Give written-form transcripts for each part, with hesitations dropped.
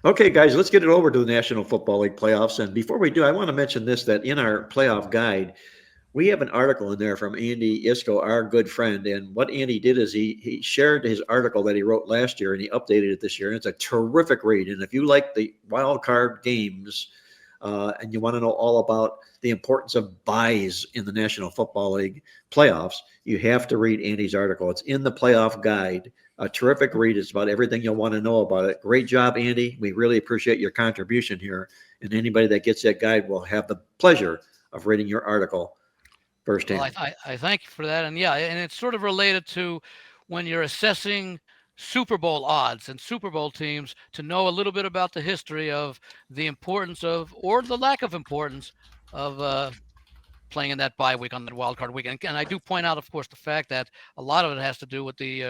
Okay, guys, let's get it over to the National Football League playoffs. And before we do, I want to mention this, that in our playoff guide, we have an article in there from Andy Isco, our good friend. And what Andy did is he shared his article that he wrote last year and he updated it this year. And it's a terrific read. And if you like the wild card games and you want to know all about the importance of buys in the National Football League playoffs, you have to read Andy's article. It's in the playoff guide. A terrific read. It's about everything you'll want to know about it. Great job, Andy. We really appreciate your contribution here. And anybody that gets that guide will have the pleasure of reading your article firsthand. Well, I thank you for that. And yeah, and it's sort of related to when you're assessing Super Bowl odds and Super Bowl teams, to know a little bit about the history of the importance of, or the lack of importance of playing in that bye week on the wild card weekend. And I do point out, of course, the fact that a lot of it has to do with the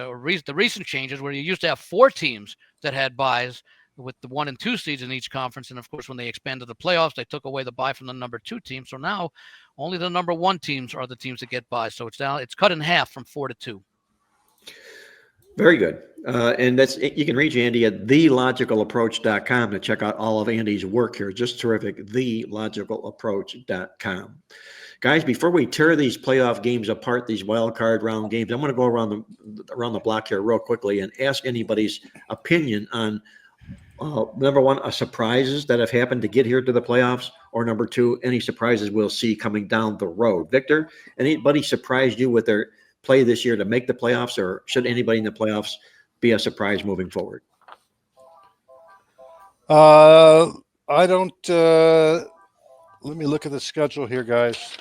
recent changes, where you used to have 4 teams that had byes, with the 1 and 2 seeds in each conference. And of course, when they expanded the playoffs, they took away the bye from the number 2 team. So now only the number 1 teams are the teams that get byes. So it's cut in half from 4 to 2. Very good. And you can reach Andy at thelogicalapproach.com to check out all of Andy's work here. Just terrific. Thelogicalapproach.com. Guys, before we tear these playoff games apart, these wild card round games, I'm going to go around the block here real quickly and ask anybody's opinion on number 1, surprises that have happened to get here to the playoffs, or number 2, any surprises we'll see coming down the road. Victor, anybody surprised you with their play this year to make the playoffs, or should anybody in the playoffs be a surprise moving forward? I don't. Let me look at the schedule here, guys.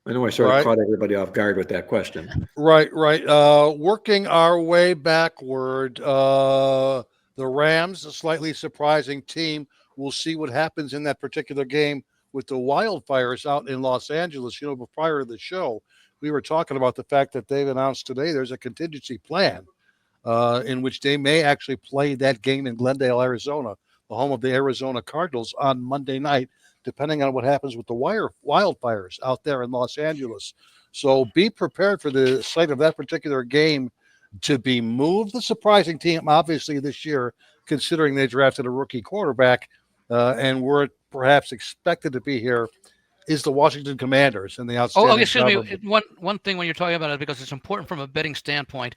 I know I sort of caught everybody off guard with that question. Right. Working our way backward, the Rams, a slightly surprising team. We'll see what happens in that particular game with the wildfires out in Los Angeles. Prior to the show, we were talking about the fact that they've announced today there's a contingency plan in which they may actually play that game in Glendale, Arizona, the home of the Arizona Cardinals, on Monday night, depending on what happens with the wildfires out there in Los Angeles. So be prepared for the site of that particular game to be moved. The surprising team, obviously, this year, considering they drafted a rookie quarterback and were perhaps expected to be here, is the Washington Commanders and the outstanding. Excuse me. One thing when you're talking about it, because it's important from a betting standpoint,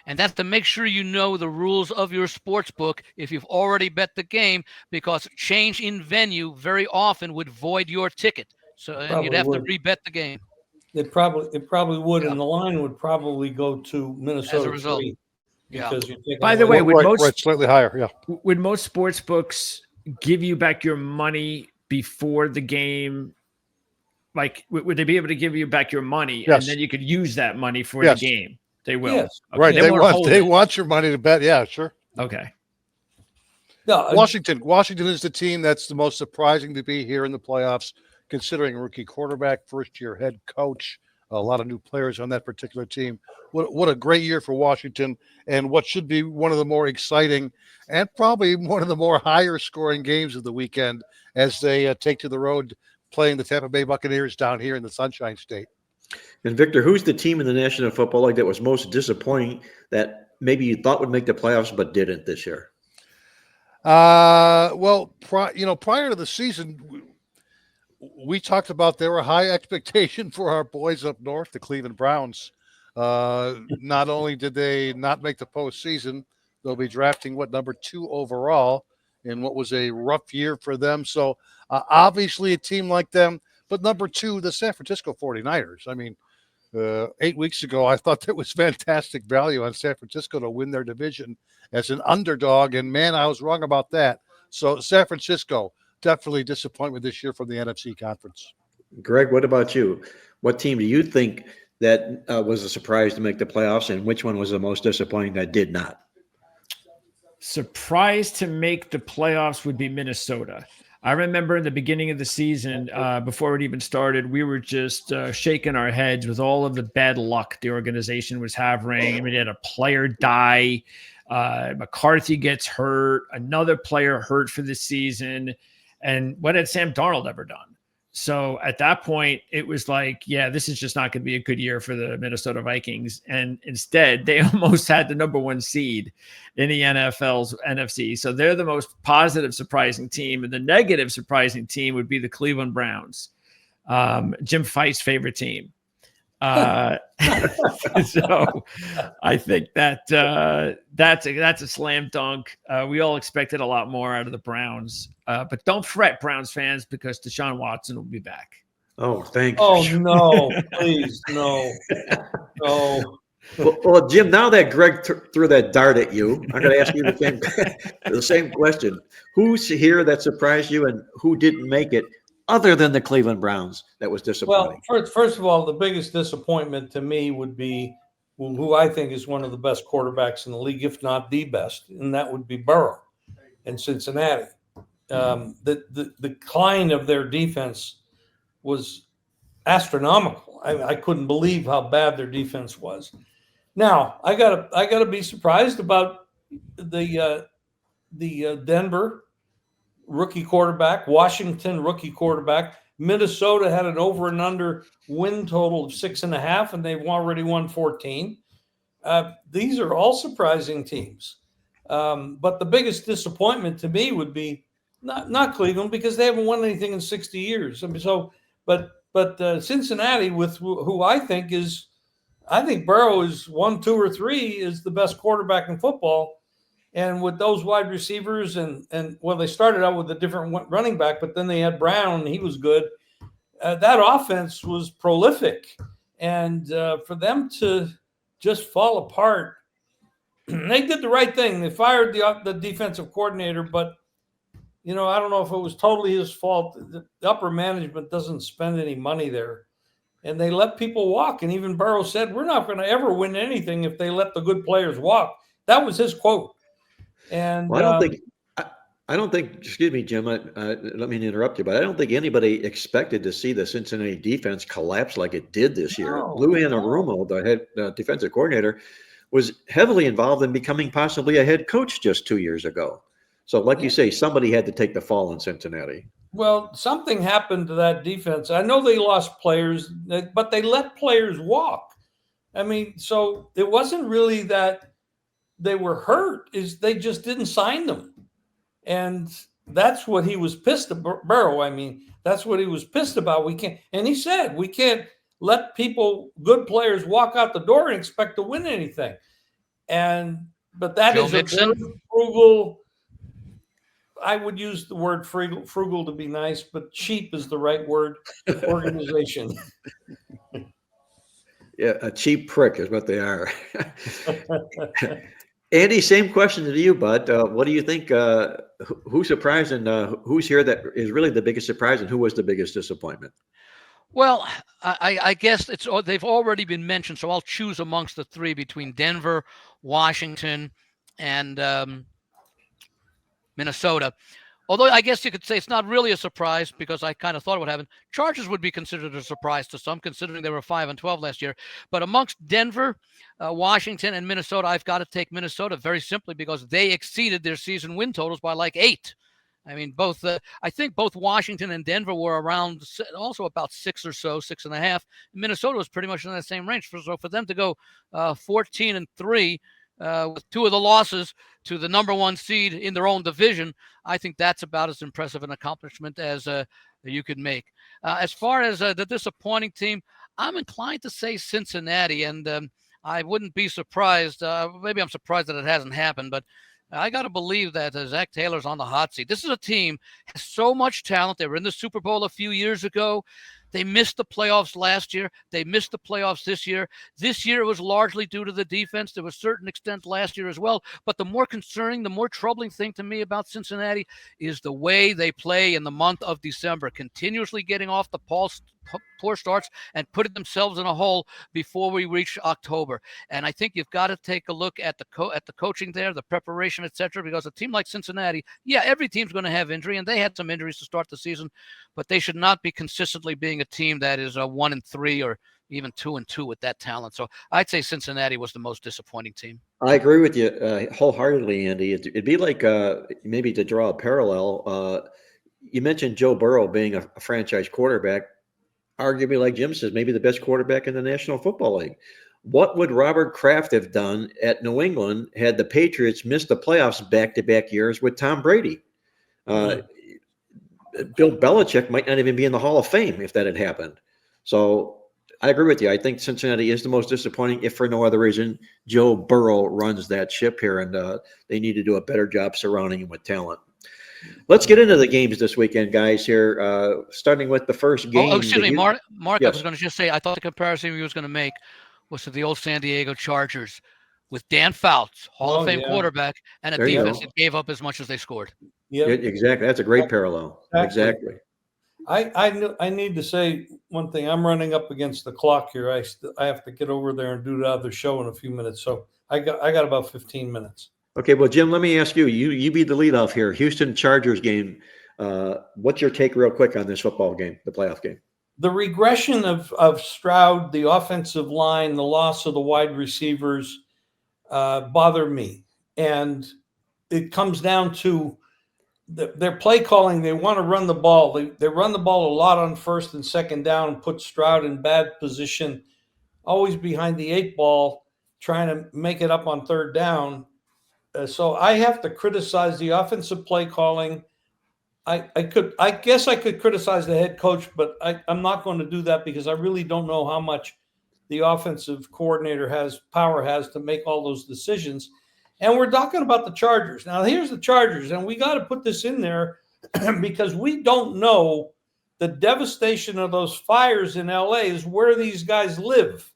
and that's to make sure you know the rules of your sports book if you've already bet the game, because change in venue very often would void your ticket. So and you'd have to rebet the game. It probably would, and the line would probably go to Minnesota as a result. Because by the way, slightly higher. Yeah. Would most sports books give you back your money before the game? Like, would they be able to give you back your money, yes, and then you could use that money for the game? They will. Yes. Okay. Right. They want your money to bet. Yeah, sure. Okay. No, Washington is the team that's the most surprising to be here in the playoffs, considering a rookie quarterback, first-year head coach, a lot of new players on that particular team. What a great year for Washington, and what should be one of the more exciting and probably one of the more higher-scoring games of the weekend as they take to the road, playing the Tampa Bay Buccaneers down here in the Sunshine State. And Victor, who's the team in the National Football League that was most disappointing, that maybe you thought would make the playoffs but didn't this year? Prior to the season, we talked about there were high expectation for our boys up north, the Cleveland Browns. Not only did they not make the postseason, they'll be drafting number 2 overall in what was a rough year for them. So obviously a team like them, but number 2, the San Francisco 49ers. I mean, 8 weeks ago, I thought that was fantastic value on San Francisco to win their division as an underdog. And man, I was wrong about that. So San Francisco, definitely disappointment this year from the NFC conference. Greg, what about you? What team do you think that was a surprise to make the playoffs, and which one was the most disappointing that did not? Surprised to make the playoffs would be Minnesota. I remember in the beginning of the season, before it even started, we were just shaking our heads with all of the bad luck the organization was having. I mean, they had a player die. McCarthy gets hurt. Another player hurt for the season. And what had Sam Darnold ever done? So at that point, it was like, yeah, this is just not going to be a good year for the Minnesota Vikings. And instead, they almost had the number 1 seed in the NFL's NFC. So they're the most positive, surprising team. And the negative, surprising team would be the Cleveland Browns, Jim Feist's favorite team. So I think that's a slam dunk. We all expected a lot more out of the Browns, but don't fret, Browns fans, because Deshaun Watson will be back. Oh, thank Oh you. no, please, no. Well, Jim, now that Greg threw that dart at you, I'm going to ask you the same question. Who's here that surprised you, and who didn't make it, other than the Cleveland Browns, that was disappointing? Well, first of all, the biggest disappointment to me would be who I think is one of the best quarterbacks in the league, if not the best, and that would be Burrow in Cincinnati. The decline of their defense was astronomical. I couldn't believe how bad their defense was. Now, I gotta be surprised about the Denver rookie quarterback, Washington rookie quarterback. Minnesota had an over and under win total of 6.5, and they've already won 14. These are all surprising teams. But the biggest disappointment to me would be not Cleveland, because they haven't won anything in 60 years. I mean, but Cincinnati, with who I think Burrow is 1, 2, or 3 is the best quarterback in football. And with those wide receivers, and well, they started out with a different running back, but then they had Brown, and he was good. That offense was prolific. And for them to just fall apart, they did the right thing. They fired the defensive coordinator, but, I don't know if it was totally his fault. The upper management doesn't spend any money there. And they let people walk. And even Burrow said, we're not going to ever win anything if they let the good players walk. That was his quote. And well, I don't think, excuse me, Jim, let me interrupt you, but I don't think anybody expected to see the Cincinnati defense collapse like it did this year. Lou Anarumo, the head defensive coordinator, was heavily involved in becoming possibly a head coach just 2 years ago. So like you say, somebody had to take the fall in Cincinnati. Well, something happened to that defense. I know they lost players, but they let players walk. I mean, so it wasn't really that they were hurt, is they just didn't sign them. And that's what he was pissed about, Burrow. I mean, that's what he was pissed about. And he said, we can't let good players walk out the door and expect to win anything. But that is a very frugal, I would use the word frugal to be nice, but cheap is the right word, organization. Yeah, a cheap prick is what they are. Andy, same question to you, bud. What do you think? Who surprised, and who's here that is really the biggest surprise, and who was the biggest disappointment? Well, I guess they've already been mentioned, so I'll choose amongst the 3 between Denver, Washington, and Minnesota. Although I guess you could say it's not really a surprise, because I kind of thought it would happen. Chargers would be considered a surprise to some, considering they were 5-12 last year. But amongst Denver, Washington, and Minnesota, I've got to take Minnesota very simply because they exceeded their season win totals by like 8. I mean, I think both Washington and Denver were around also about 6 or so, 6.5. Minnesota was pretty much in that same range. So for them to go 14-3, with 2 of the losses to the number 1 seed in their own division, I think that's about as impressive an accomplishment as you could make. As far as the disappointing team, I'm inclined to say Cincinnati, and I wouldn't be surprised. Maybe I'm surprised that it hasn't happened, but I got to believe that Zach Taylor's on the hot seat. This is a team has so much talent. They were in the Super Bowl a few years ago. They missed the playoffs last year. They missed the playoffs this year. This year it was largely due to the defense to a certain extent last year as well. But the more concerning, the more troubling thing to me about Cincinnati is the way they play in the month of December, continuously getting off the poor starts and putting themselves in a hole before we reach October. And I think you've got to take a look at the coaching there, the preparation, etc. Because a team like Cincinnati, yeah, every team's going to have injury, and they had some injuries to start the season, but they should not be consistently being a team that is 1-3 or even 2-2 with that talent. So I'd say Cincinnati was the most disappointing team. I agree with you wholeheartedly, Andy. It'd be like maybe to draw a parallel. you mentioned Joe Burrow being a franchise quarterback, arguably, like Jim says, maybe the best quarterback in the National Football League. What would Robert Kraft have done at New England had the Patriots missed the playoffs back-to-back years with Tom Brady? Bill Belichick might not even be in the Hall of Fame if that had happened. So I agree with you. I think Cincinnati is the most disappointing, if for no other reason. Joe Burrow runs that ship here, and they need to do a better job surrounding him with talent. Let's get into the games this weekend, guys, here, starting with the first game. Oh, excuse me, Mark. I Yes. was going to just say, I thought the comparison he was going to make was to the old San Diego Chargers with Dan Fouts, Hall of Fame quarterback, and a There you defense go. that gave up as much as they scored. Yeah, Exactly. That's a great parallel. Exactly. I need to say one thing. I'm running up against the clock here. I have to get over there and do the other show in a few minutes. So I got about 15 minutes. Okay, well, Jim, let me ask you. You be the leadoff here. Houston Chargers game. What's your take, real quick, on this football game, the playoff game? The regression of Stroud, the offensive line, the loss of the wide receivers bother me, and it comes down to their play calling. They want to run the ball. They run the ball a lot on first and second down and put Stroud in bad position, always behind the 8 ball, trying to make it up on third down. So I have to criticize the offensive play calling. I guess I could criticize the head coach, but I'm not going to do that because I really don't know how much the offensive coordinator has to make all those decisions. And we're talking about the Chargers. Now, here's the Chargers, and we got to put this in there because we don't know the devastation of those fires in LA is where these guys live.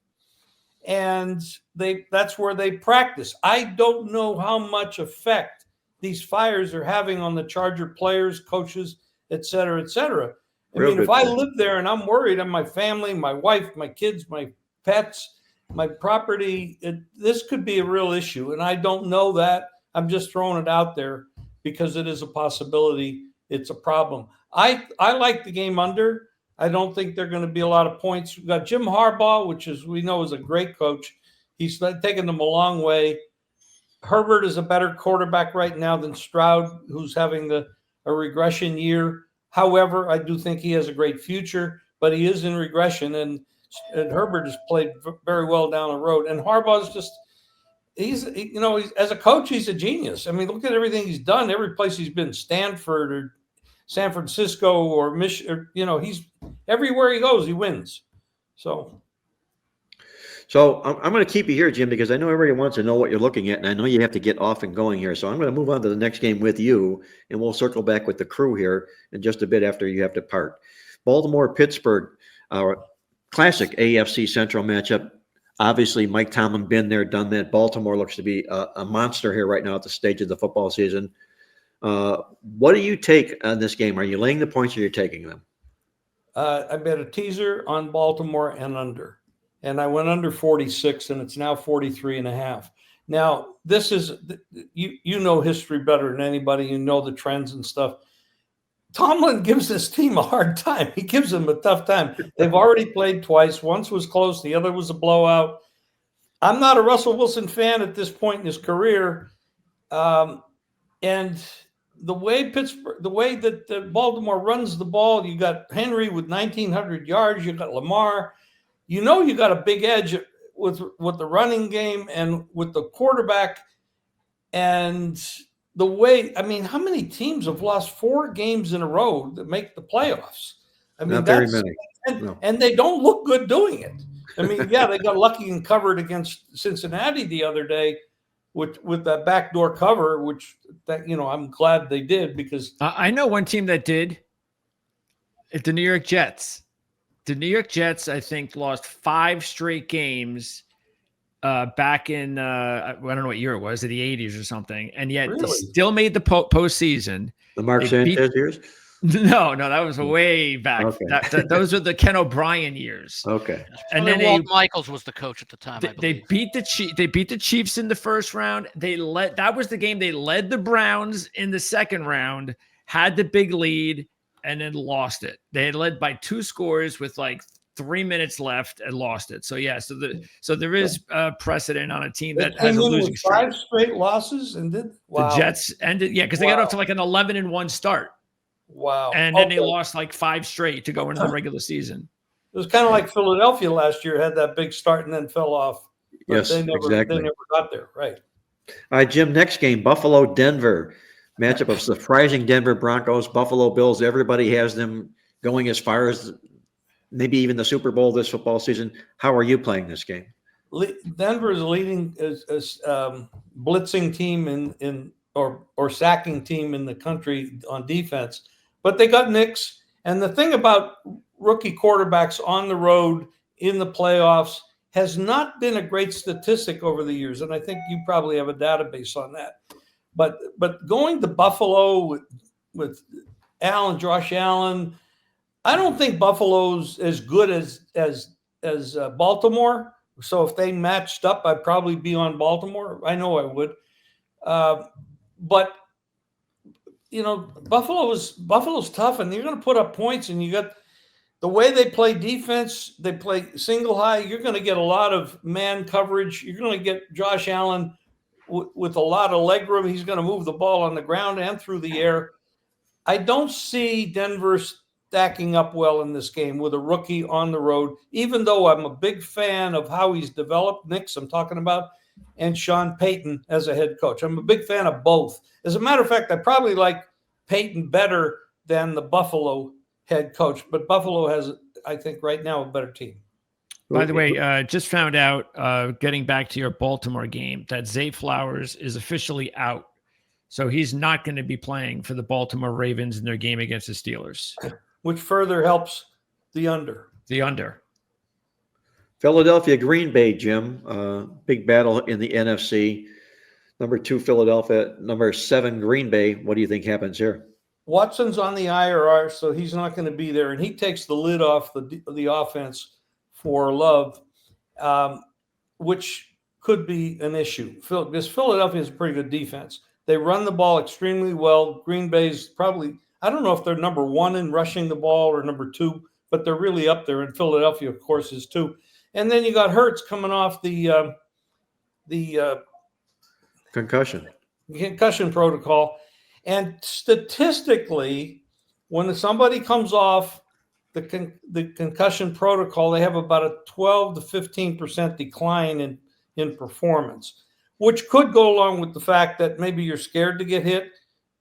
And that's where they practice. I don't know how much effect these fires are having on the Charger players, coaches, et cetera, et cetera. If I live there and I'm worried, and my family, my wife, my kids, my pets, my property, this could be a real issue. And I don't know that. I'm just throwing it out there because it is a possibility. It's a problem. I like the game under. I don't think they're going to be a lot of points. We've got Jim Harbaugh, which we know is a great coach. He's taken them a long way. Herbert is a better quarterback right now than Stroud, who's having a regression year. However, I do think he has a great future, but he is in regression, and Herbert has played very well down the road. And Harbaugh's he's as a coach, he's a genius. Look at everything he's done. Every place he's been, Stanford or San Francisco or Michigan, he's everywhere he goes, he wins. So I'm going to keep you here, Jim, because I know everybody wants to know what you're looking at, and I know you have to get off and going here. So I'm going to move on to the next game with you, and we'll circle back with the crew here in just a bit after you have to part. Baltimore-Pittsburgh, classic AFC Central matchup. Obviously, Mike Tomlin been there, done that. Baltimore looks to be a monster here right now at the stage of the football season. What do you take on this game? Are you laying the points or you're taking them? I bet a teaser on Baltimore and under. And I went under 46, and it's now 43.5. Now, this is, you know history better than anybody. You know the trends and stuff. Tomlin gives this team a hard time. He gives them a tough time. They've already played twice. Once was close. The other was a blowout. I'm not a Russell Wilson fan at this point in his career. And the way that Baltimore runs the ball, you got Henry with 1,900 yards. You got Lamar. You got a big edge with the running game and with the quarterback. And the way, how many teams have lost 4 games in a row that make the playoffs? Not very many. And they don't look good doing it. They got lucky and covered against Cincinnati the other day with that backdoor cover, which I'm glad they did because I know one team that did. It's the New York Jets. The New York Jets, I think, lost 5 straight games back in I don't know what year it was, in the 80s or something, and yet they still made the postseason. The Mark Sanchez years? No, that was way back. Okay. Those are the Ken O'Brien years. Okay. And then Walt Michaels was the coach at the time. They beat the Chiefs in the first round. That was the game they led the Browns in the second round, had the big lead, and then lost it. They had led by 2 scores with like 3 minutes left and lost it. So so there is precedent on a team that has a losing streak. 5 straight losses and did the Jets ended, because they got off to like an 11-1 start. Wow. And then they Okay. lost like 5 straight to go into the regular season. It was kind of like Philadelphia last year, had that big start and then fell off. But Yes, they exactly. never got there. Right. All right, Jim, next game, Buffalo, Denver. Matchup of surprising Denver Broncos, Buffalo Bills. Everybody has them going as far as maybe even the Super Bowl this football season. How are you playing this game? Denver is leading as blitzing team or sacking team in the country on defense, but they got Knicks. And the thing about rookie quarterbacks on the road in the playoffs has not been a great statistic over the years, and I think you probably have a database on that. But going to Buffalo with Josh Allen, I don't think Buffalo's as good as Baltimore. So if they matched up, I'd probably be on Baltimore. I know I would. But Buffalo's tough, and you're going to put up points, and you got the way they play defense. They play single high. You're going to get a lot of man coverage. You're going to get Josh Allen with a lot of leg room. He's going to move the ball on the ground and through the air. I don't see Denver stacking up well in this game with a rookie on the road, even though I'm a big fan of how he's developed. Knicks, I'm talking about, and Sean Payton as a head coach. I'm a big fan of both. As a matter of fact, I probably like Payton better than the Buffalo head coach, but Buffalo has, I think, right now a better team. By the way, just found out, getting back to your Baltimore game, that Zay Flowers is officially out. So he's not going to be playing for the Baltimore Ravens in their game against the Steelers. Which further helps the under. The under. Philadelphia, Green Bay, Jim. Big battle in the NFC. Number 2, Philadelphia. Number 7, Green Bay. What do you think happens here? Watson's on the IR, so he's not going to be there, and he takes the lid off the offense for Love, which could be an issue. Because Philadelphia is a pretty good defense. They run the ball extremely well. Green Bay's probably, I don't know if they're number 1 in rushing the ball or number 2, but they're really up there. And Philadelphia, of course, is too. And then you got Hurts coming off the concussion protocol. And statistically, when somebody comes off the concussion protocol, they have about a 12 to 15% decline in performance, which could go along with the fact that maybe you're scared to get hit.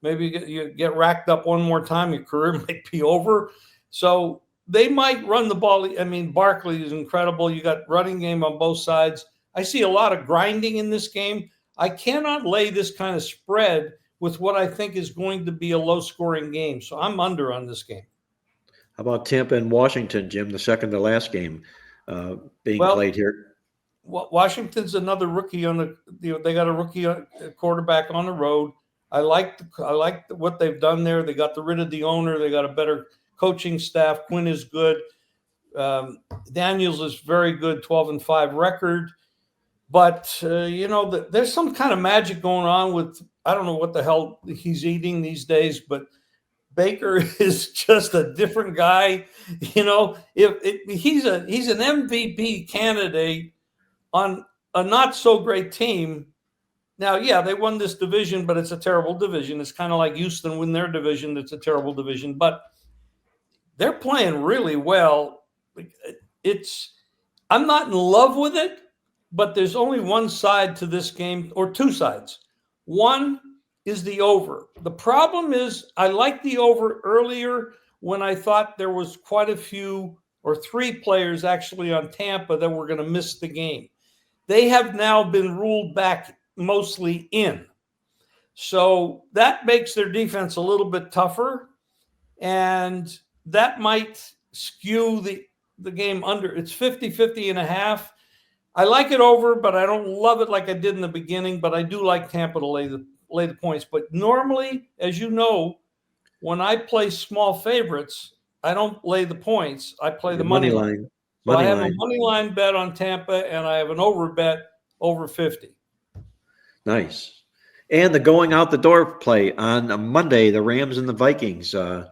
Maybe you get racked up one more time, your career might be over. So they might run the ball. I mean, Barkley is incredible. You got running game on both sides. I see a lot of grinding in this game. I cannot lay this kind of spread with what I think is going to be a low-scoring game. So I'm under on this game. How about Tampa and Washington, Jim, the second to last game being played here? Washington's another rookie on they got a rookie quarterback on the road. I like what they've done there. They got rid of the owner. They got a better coaching staff. Quinn is good. Daniels is very good, 12-5 record. But, there's some kind of magic going on with, I don't know what the hell he's eating these days, but Baker is just a different guy. He's an MVP candidate on a not so great team. Now, yeah, they won this division, but it's a terrible division. It's kind of like Houston win their division. It's a terrible division, but they're playing really well. I'm not in love with it, but there's only one side to this game, or two sides. One is the over. The problem is I liked the over earlier when I thought there was quite a few, or 3 players actually on Tampa that were going to miss the game. They have now been ruled back mostly in. So that makes their defense a little bit tougher, and that might skew the game under. It's 50-50.5. I like it over, but I don't love it like I did in the beginning, but I do like Tampa to lay the points. But normally, as you know, when I play small favorites, I don't lay the points. I play the money line. So I have a money line bet on Tampa, and I have an over bet over 50. Nice. And the going out the door play on a Monday, the Rams and the Vikings. What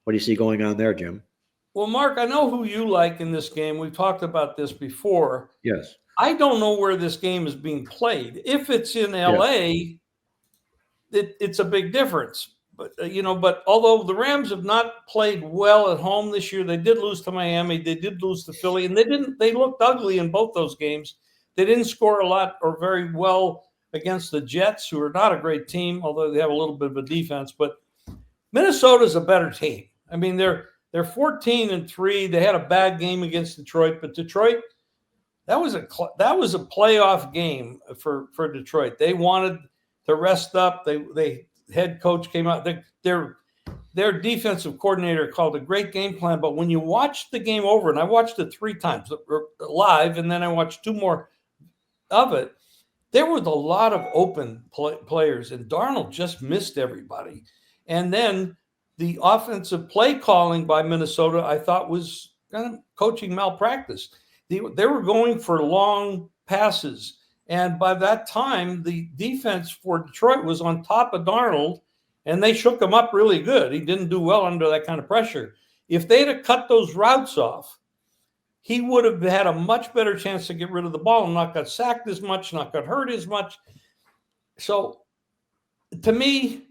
do you see going on there, Jim? Well, Mark, I know who you like in this game. We've talked about this before. Yes. I don't know where this game is being played. If it's in LA, it's a big difference. but although the Rams have not played well at home this year, they did lose to Miami. They did lose to Philly, and they looked ugly in both those games. They didn't score a lot or very well against the Jets, who are not a great team, although they have a little bit of a defense. But Minnesota's a better team. I mean, they're 14-3. They had a bad game against Detroit, but Detroit, that was a playoff game for Detroit. They wanted to rest up. They head coach came out. Their defensive coordinator called a great game plan. But when you watch the game over, and I watched it 3 times live, and then I watched 2 more of it, there was a lot of open players, and Darnold just missed everybody. And then the offensive play calling by Minnesota, I thought, was kind of coaching malpractice. They were going for long passes. And by that time, the defense for Detroit was on top of Darnold, and they shook him up really good. He didn't do well under that kind of pressure. If they'd have cut those routes off, he would have had a much better chance to get rid of the ball and not got sacked as much, not got hurt as much. So, to me,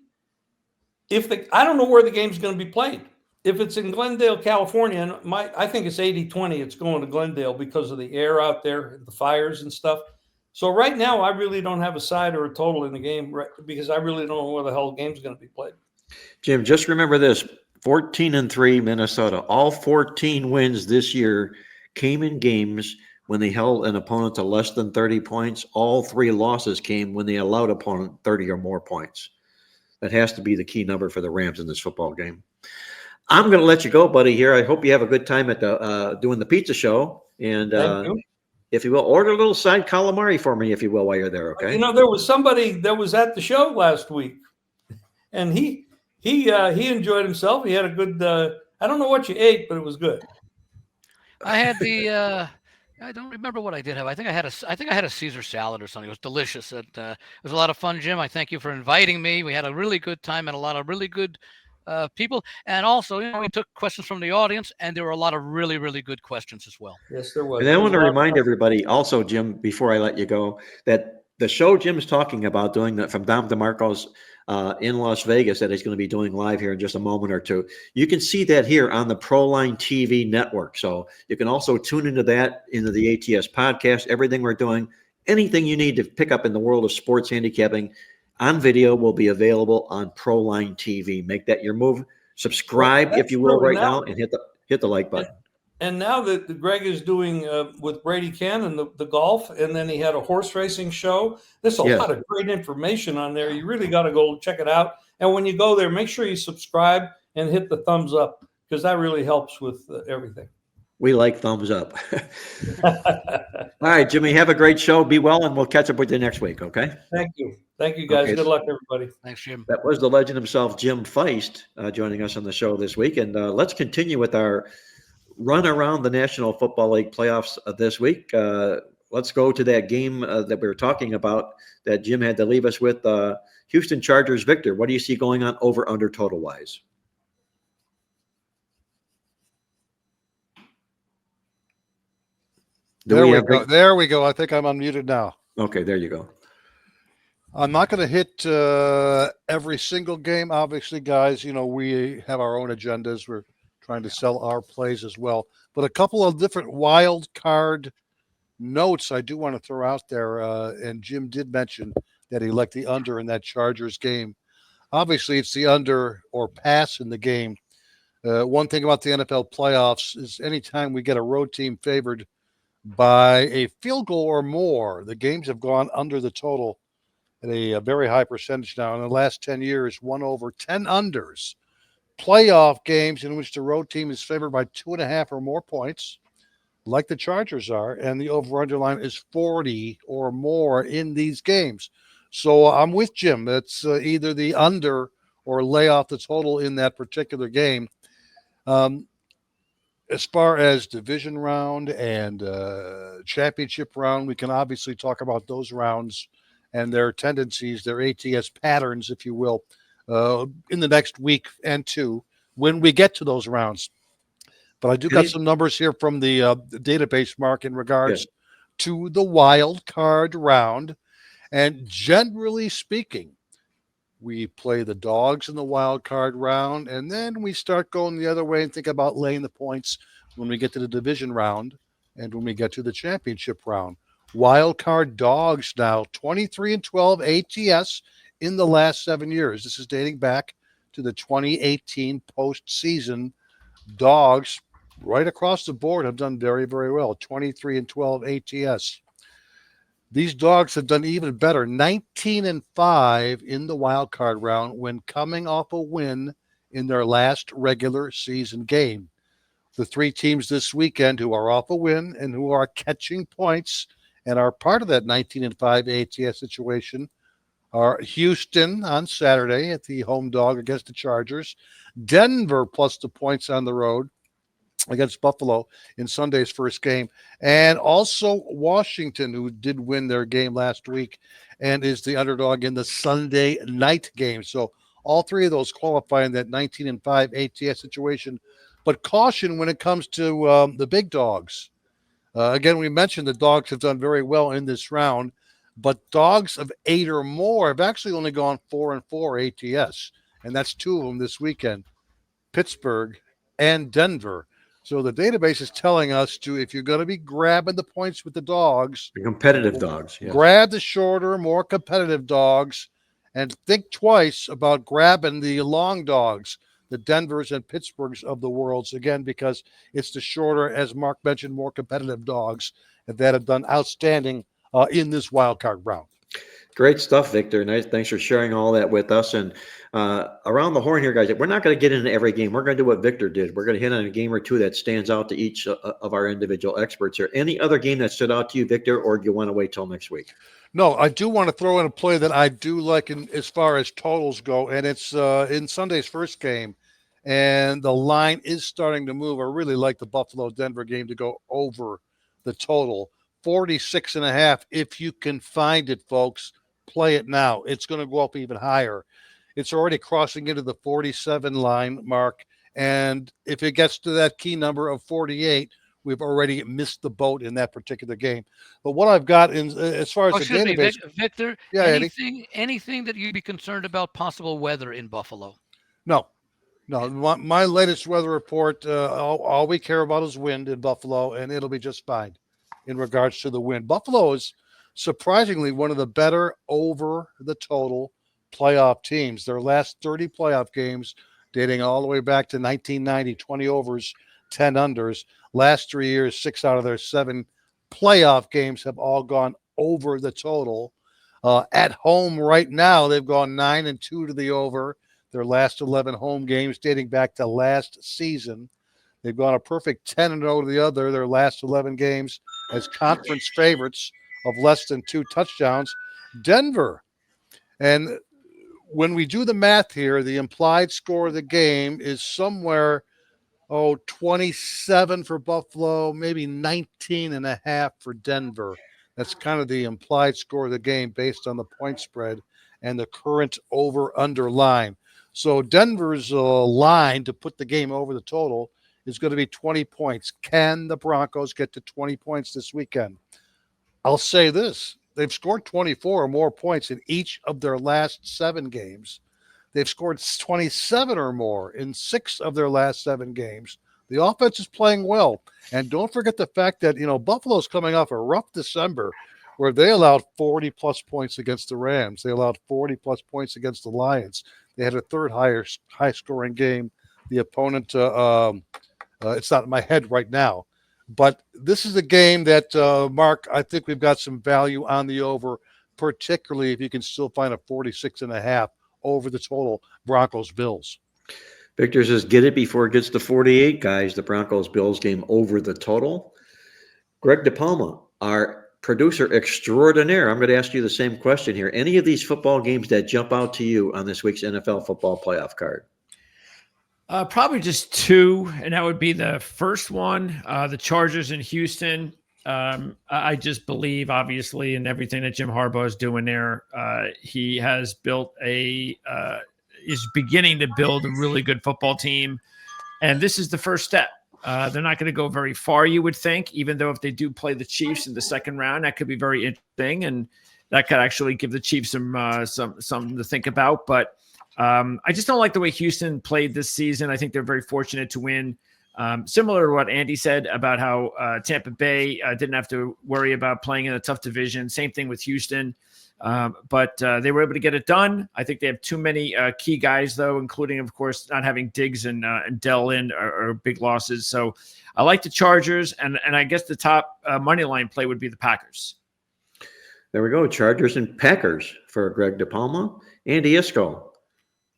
I don't know where the game's going to be played. If it's in Glendale, California, and I think it's 80-20, it's going to Glendale because of the air out there, the fires and stuff. So right now, I really don't have a side or a total in the game because I really don't know where the hell the game's going to be played. Jim, just remember this: 14-3 Minnesota. All 14 wins this year came in games when they held an opponent to less than 30 points. All 3 losses came when they allowed opponent 30 or more points. That has to be the key number for the Rams in this football game. I'm going to let you go, buddy, here. I hope you have a good time at the doing the pizza show. And if you will, order a little side calamari for me, if you will, while you're there, okay? There was somebody that was at the show last week, and he enjoyed himself. He had a good I don't know what you ate, but it was good. I had the I don't remember what I did have. I think I had a Caesar salad or something. It was delicious. It was a lot of fun, Jim. I thank you for inviting me. We had a really good time and a lot of really good people. And also, we took questions from the audience, and there were a lot of really, really good questions as well. Yes, there was. And I want to remind everybody also, Jim, before I let you go, that the show Jim's talking about doing that from Dom DeMarco's in Las Vegas that he's going to be doing live here in just a moment or two. You can see that here on the Proline TV network. So you can also tune into that, into the ATS podcast, everything we're doing, anything you need to pick up in the world of sports handicapping on video will be available on Proline TV. Make that your move. Subscribe, if you will, right now, and hit the like button. And now that Greg is doing with Brady Ken and the golf, and then he had a horse racing show. There's a lot of great information on there. You really got to go check it out. And when you go there, make sure you subscribe and hit the thumbs up because that really helps with everything. We like thumbs up. All right, Jimmy, have a great show. Be well, and we'll catch up with you next week, okay? Thank you. Thank you, guys. Okay. Good luck, everybody. Thanks, Jim. That was the legend himself, Jim Feist, joining us on the show this week. And let's continue with our run around the National Football League playoffs this week. Let's go to that game that we were talking about that Jim had to leave us with. Houston Chargers, Victor, what do you see going on over under total wise? There we go. There we go. I think I'm unmuted now. Okay, there you go. I'm not going to hit every single game. Obviously, guys, we have our own agendas. We're trying to sell our plays as well. But a couple of different wild card notes I do want to throw out there. And Jim did mention that he liked the under in that Chargers game. Obviously, it's the under or pass in the game. One thing about the NFL playoffs is anytime we get a road team favored by a field goal or more, the games have gone under the total at a very high percentage now. In the last 10 years, 1 over 10 unders. Playoff games in which the road team is favored by 2.5 or more points, like the Chargers are, and the over-under line is 40 or more in these games. So I'm with Jim. It's either the under or lay off the total in that particular game. As far as division round and championship round, we can obviously talk about those rounds and their tendencies, their ATS patterns, if you will, in the next week and two when we get to those rounds. But I do got some numbers here from the database, Mark, in regards to the wild card round. And generally speaking, We play the dogs in the wild card round, and then we start going the other way and think about laying the points when we get to the division round and when we get to the championship round. Wild card dogs now 23-12 ATS in the last 7 years. This is dating back to the 2018 postseason. Dogs right across the board have done very, very well. 23-12 ATS. These dogs have done even better, 19-5 in the wild card round when coming off a win in their last regular season game. The three teams this weekend who are off a win and who are catching points and are part of that 19-5 ATS situation are Houston on Saturday at the home dog against the Chargers, Denver plus the points on the road against Buffalo in Sunday's first game, and also Washington, who did win their game last week and is the underdog in the Sunday night game. So all three of those qualify in that 19-5 ATS situation. But caution when it comes to the big dogs. Again, we mentioned the dogs have done very well in this round, but dogs of 8 or more have actually only gone 4-4 ATS, and that's 2 of them this weekend, Pittsburgh and Denver. So the database is telling us to, if you're going to be grabbing the points with the dogs, The competitive dogs. Yes. grab the shorter, more competitive dogs, and think twice about grabbing the long dogs, the Denvers and Pittsburghs of the worlds, again, because it's the shorter, as Mark mentioned, more competitive dogs that have done outstanding in this wild card round. Great stuff, Victor. Nice. Thanks for sharing all that with us. And around the horn here, guys, we're not going to get into every game. We're going to do what Victor did. We're going to hit on a game or two that stands out to each of our individual experts here. Any other game that stood out to you, Victor, or do you want to wait till next week? No, I do want to throw in a play that I do like as far as totals go, and it's in Sunday's first game, and the line is starting to move. I really like the Buffalo-Denver game to go over the total. 46.5, if you can find it, folks. Play it now. It's going to go up even higher. It's already crossing into the 47 line mark. And if it gets to that key number of 48, we've already missed the boat in that particular game. But what I've got in as far as the database, Victor, yeah, anything that you'd be concerned about possible weather in Buffalo? No. My latest weather report, all we care about is wind in Buffalo, and it'll be just fine in regards to the wind. Buffalo is surprisingly one of the better over the total playoff teams. Their last 30 playoff games, dating all the way back to 1990, 20 overs, 10 unders. Last 3 years, 6 out of their 7 playoff games have all gone over the total. At home right now, they've gone 9-2 to the over. Their last 11 home games dating back to last season. They've gone a perfect 10-0 to the other. Their last 11 games as conference favorites of less than 2 touchdowns. Denver. And when we do the math here, the implied score of the game is somewhere, 27 for Buffalo, maybe 19.5 for Denver. That's kind of the implied score of the game based on the point spread and the current over-under line. So Denver's line to put the game over the total is going to be 20 points. Can the Broncos get to 20 points this weekend? I'll say this. They've scored 24 or more points in each of their last 7 games. They've scored 27 or more in 6 of their last 7 games. The offense is playing well. And don't forget the fact that, Buffalo's coming off a rough December where they allowed 40-plus points against the Rams. They allowed 40-plus points against the Lions. They had a third high-scoring game. The opponent, it's not in my head right now. But this is a game that, Mark, I think we've got some value on the over, particularly if you can still find a 46.5 over the total Broncos-Bills. Victor says, get it before it gets to 48, guys. The Broncos-Bills game over the total. Greg DePalma, our producer extraordinaire, I'm going to ask you the same question here. Any of these football games that jump out to you on this week's NFL football playoff card? Probably just 2, and that would be the first one, the Chargers in Houston. I just believe, obviously, in everything that Jim Harbaugh is doing there. He has built is beginning to build a really good football team, and this is the first step. They're not going to go very far, you would think, even though if they do play the Chiefs in the second round, that could be very interesting. And that could actually give the Chiefs something to think about. But I just don't like the way Houston played this season. I think they're very fortunate to win. Similar to what Andy said about how Tampa Bay didn't have to worry about playing in a tough division. Same thing with Houston. But they were able to get it done. I think they have too many key guys, though, including, of course, not having Diggs and Dell in are big losses. So I like the Chargers, and I guess the top money line play would be the Packers. There we go. Chargers and Packers for Greg DePalma. Andy Isco,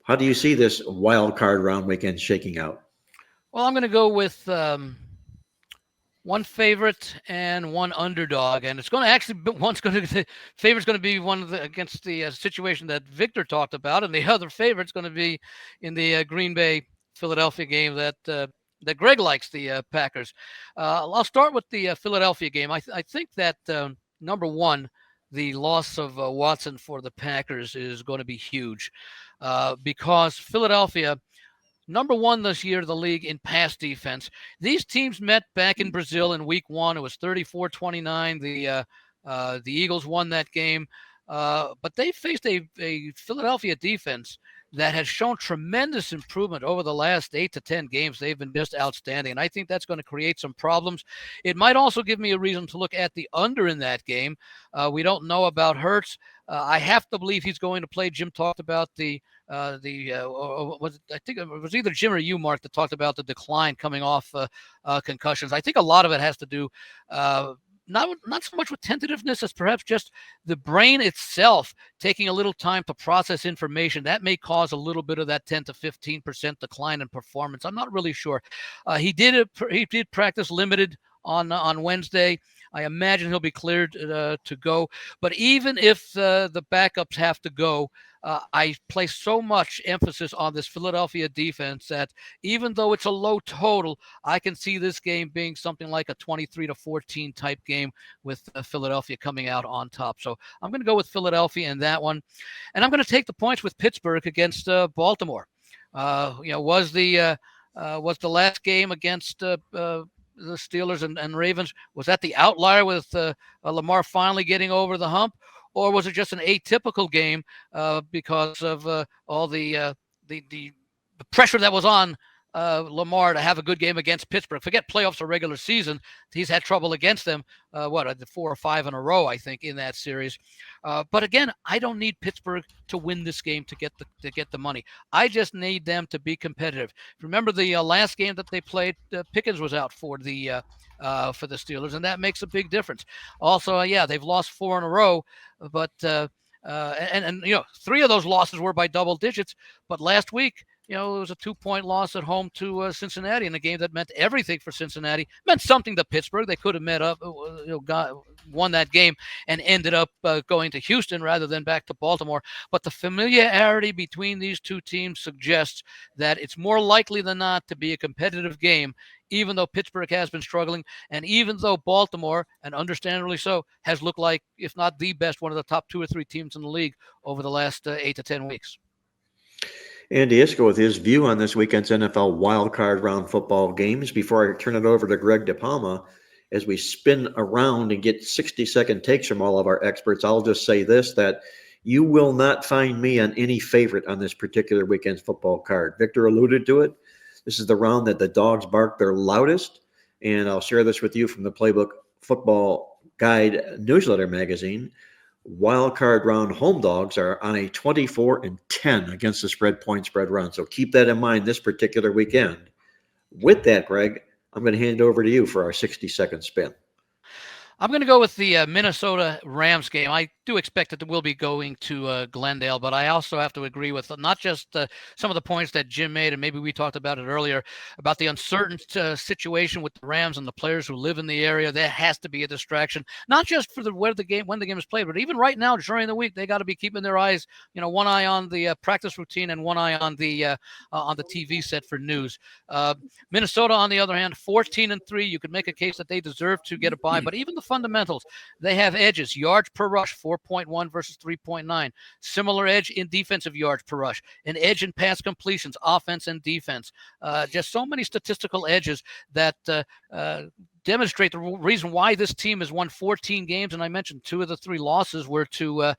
how do you see this wild card round weekend shaking out? Well, I'm going to go with one favorite and one underdog, and it's going to actually favorite's going to be one of the against the situation that Victor talked about, and the other favorite's going to be in the Green Bay Philadelphia game that Greg likes, the Packers. I'll start with the Philadelphia game. I think that number one, the loss of Watson for the Packers is going to be huge because Philadelphia, number one this year, the league in pass defense. These teams met back in Brazil in week one. It was 34-29. The Eagles won that game. But they faced a Philadelphia defense that has shown tremendous improvement over the last 8 to 10 games. They've been just outstanding, and I think that's going to create some problems. It might also give me a reason to look at the under in that game. We don't know about Hurts. I have to believe he's going to play. Jim talked about I think it was either Jim or you, Mark, that talked about the decline coming off concussions. I think a lot of it has to do not so much with tentativeness as perhaps just the brain itself taking a little time to process information. That may cause a little bit of that 10 to 15% decline in performance. I'm not really sure. He did practice limited on Wednesday. I imagine he'll be cleared to go. But even if the backups have to go, I place so much emphasis on this Philadelphia defense that even though it's a low total, I can see this game being something like a 23-14 type game with Philadelphia coming out on top. So I'm going to go with Philadelphia in that one. And I'm going to take the points with Pittsburgh against Baltimore. Was the last game against the Steelers and Ravens, was that the outlier with Lamar finally getting over the hump? Or was it just an atypical game because of all the pressure that was on Lamar to have a good game against Pittsburgh? Forget playoffs or regular season. He's had trouble against them, 4 or 5 in a row, I think, in that series. But again, I don't need Pittsburgh to win this game to get the money. I just need them to be competitive. Remember the last game that they played, Pickens was out for the Steelers, and that makes a big difference. Also, they've lost 4 in a row, but and 3 of those losses were by double digits. But last week, it was a 2-point loss at home to Cincinnati in a game that meant everything for Cincinnati. Meant something to Pittsburgh. They could have won that game and ended up going to Houston rather than back to Baltimore. But the familiarity between these two teams suggests that it's more likely than not to be a competitive game, even though Pittsburgh has been struggling, and even though Baltimore, and understandably so, has looked like, if not the best, one of the top 2 or 3 teams in the league over the last 8 to 10 weeks. Andy Isco with his view on this weekend's NFL wildcard round football games. Before I turn it over to Greg DePalma, as we spin around and get 60-second takes from all of our experts, I'll just say this, that you will not find me on any favorite on this particular weekend's football card. Victor alluded to it. This is the round that the dogs bark their loudest, and I'll share this with you from the Playbook Football Guide newsletter magazine. Wild card round home dogs are on a 24-10 against the spread run. So keep that in mind this particular weekend. With that, Greg, I'm going to hand it over to you for our 60-second spin. I'm going to go with the Minnesota Rams game. I do expect that we'll be going to Glendale, but I also have to agree with not just some of the points that Jim made, and maybe we talked about it earlier, about the uncertain situation with the Rams and the players who live in the area. There has to be a distraction, not just for when the game is played, but even right now during the week, they got to be keeping their eyes, one eye on the practice routine and one eye on the TV set for news. Minnesota, on the other hand, 14-3. You could make a case that they deserve to get a bye, but even the fundamentals. They have edges, yards per rush, 4.1 versus 3.9. Similar edge in defensive yards per rush, an edge in pass completions, offense and defense. Just so many statistical edges that demonstrate the reason why this team has won 14 games. And I mentioned 2 of the 3 losses were to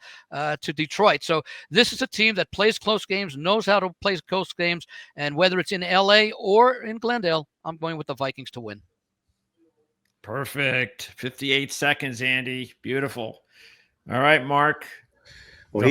Detroit. So this is a team that plays close games, knows how to play close games. And whether it's in LA or in Glendale, I'm going with the Vikings to win. Perfect. 58 seconds, Andy. Beautiful. All right, Mark. Well,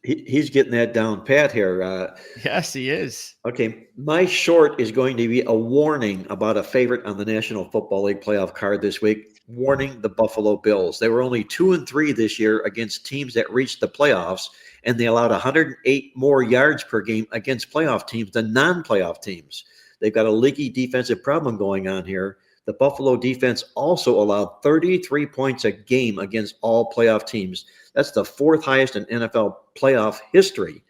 he's getting that down pat here. Yes, he is. Okay, my short is going to be a warning about a favorite on the National Football League playoff card this week. Warning the Buffalo Bills. They were only 2-3 this year against teams that reached the playoffs, and they allowed 108 more yards per game against playoff teams than non-playoff teams. They've got a leaky defensive problem going on here. The Buffalo defense also allowed 33 points a game against all playoff teams. That's the 4th highest in NFL playoff history.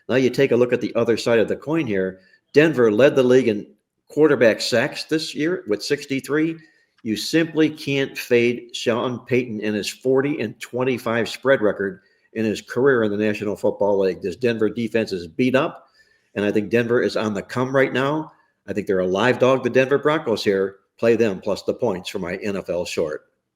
Now you take a look at the other side of the coin here. Denver led the league in quarterback sacks this year with 63. You simply can't fade Sean Payton and his 40-25 spread record in his career in the National Football League. This Denver defense is beat up, and I think Denver is on the come right now. I think they're a live dog, the Denver Broncos here. Play them plus the points for my NFL short.